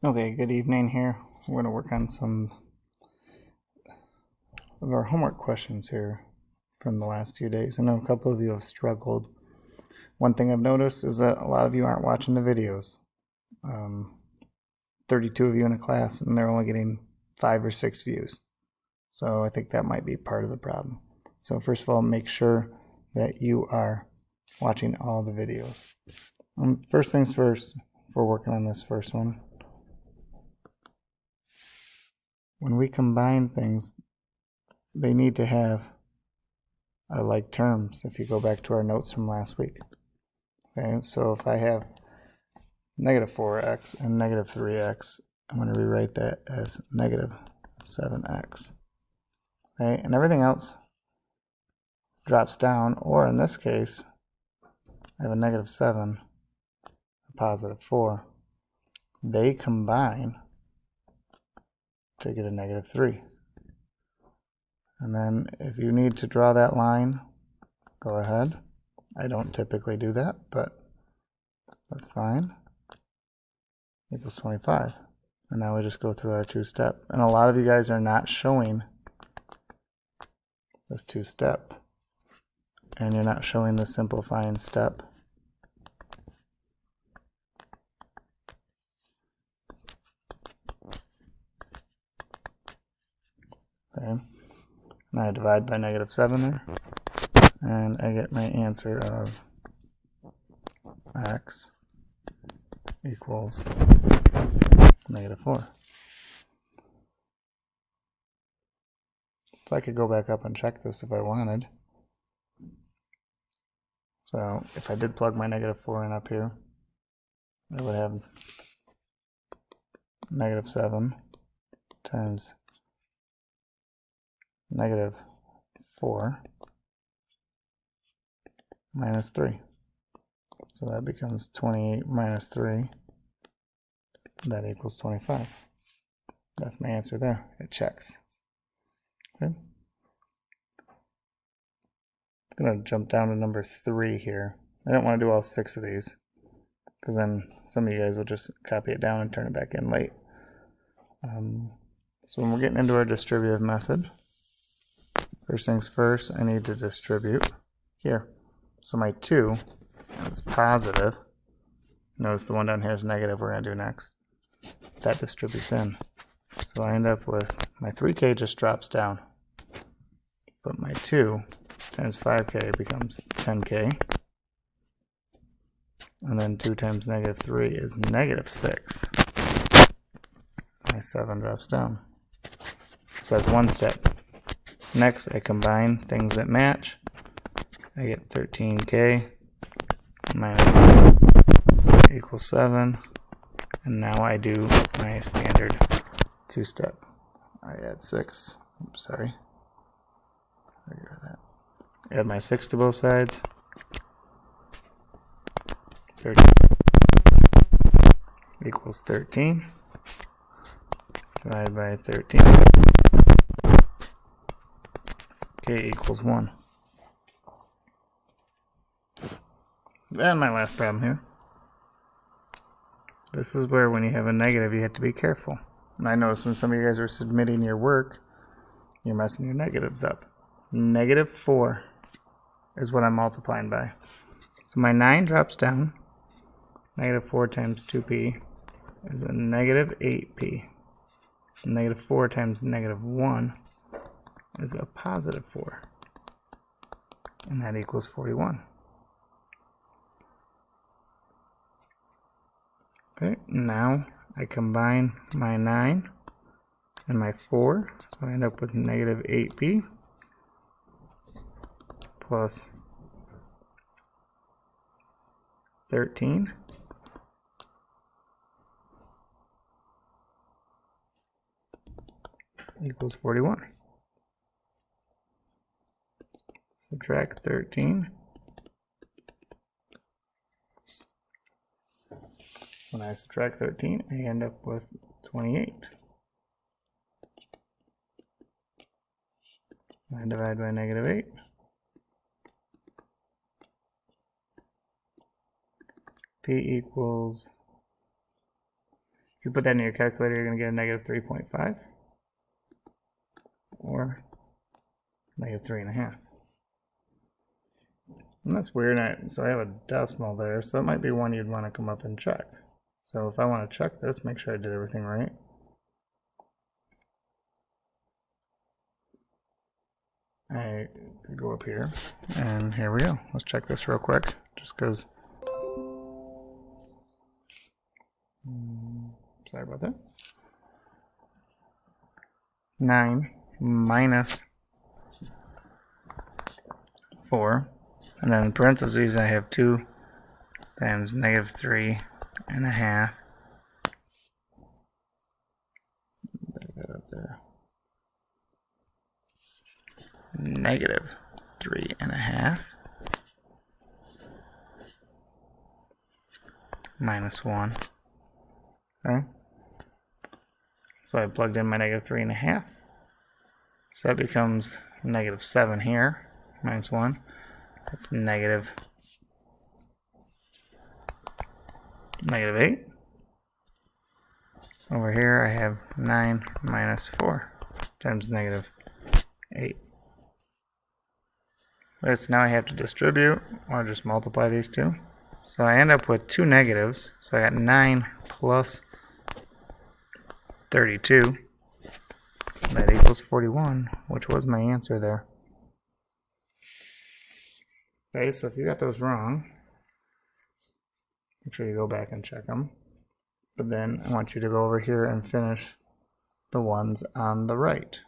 Okay, good evening here. We're going to work on some of our homework questions here from the last few days. I know a couple of you have struggled. One thing I've noticed is that a lot of you aren't watching the videos. 32 of you in a class, and they're only getting 5 or 6 views. So I think that might be part of the problem. So first of all, make sure that you are watching all the videos. First things first, if we're working on this first one. When we combine things, they need to have our like terms if you go back to our notes from last week. Okay, so if I have negative 4x and negative 3x, I'm going to rewrite that as negative 7x. Okay, and everything else drops down, or in this case, I have a negative 7, a positive 4. They combine to get a negative 3. And then if you need to draw that line, go ahead. I don't typically do that, but that's fine. Equals 25. And now we just go through our two-step. And a lot of you guys are not showing this two-step. And you're not showing the simplifying step. Okay. Now I divide by negative 7 there. And I get my answer of x equals negative 4. So I could go back up and check this if I wanted. So if I did plug my negative 4 in up here, I would have negative 7 times negative 4 minus 3. So that becomes 28 minus 3. That equals 25. That's my answer there. It checks. Okay. I'm going to jump down to number 3 here. I don't want to do all 6 of these, because then some of you guys will just copy it down and turn it back in late. So when we're getting into our distributive method, first things first, I need to distribute here. So my 2 is positive. Notice the one down here is negative. We're going to do next. That distributes in. So I end up with my 3k just drops down. But my 2 times 5k becomes 10k. And then 2 times negative 3 is negative 6. My 7 drops down. So that's one step. Next, I combine things that match. I get 13k minus 5 equals 7. And now I do my standard two-step. I add 6. Oops, sorry. That. Add my 6 to both sides. 13 equals 13. Divide by 13. K equals 1. And my last problem here. This is where when you have a negative, you have to be careful. And I noticed when some of you guys are submitting your work, you're messing your negatives up. Negative 4 is what I'm multiplying by. So my 9 drops down. Negative 4 times 2p is a negative 8p. Negative 4 times negative 1 is a positive 4. And that equals 41. Okay, now I combine my 9 and my 4, so I end up with negative 8p plus 13 equals 41. Subtract 13. When I subtract 13, I end up with 28. I divide by negative 8. P equals If you put that in your calculator, you're going to get a negative 3.5 or negative 3.5. And that's weird. So I have a decimal there, so that might be one you'd want to come up and check. So if I want to check this, make sure I did everything right. I could go up here, and here we go. Let's check this real quick, just because. Sorry about that. 9 minus 4, and then in parentheses I have 2 times negative 3.5. Back that up there. Negative 3.5 minus 1. Okay. So I plugged in my negative 3.5. So that becomes negative 7 here, minus 1. That's negative 8. Over here I have 9 minus 4 times negative 8. This now I have to distribute, or just multiply these two. So I end up with 2 negatives. So I got 9 plus 32. That equals 41, which was my answer there. Okay, so if you got those wrong, make sure you go back and check them. But then I want you to go over here and finish the ones on the right.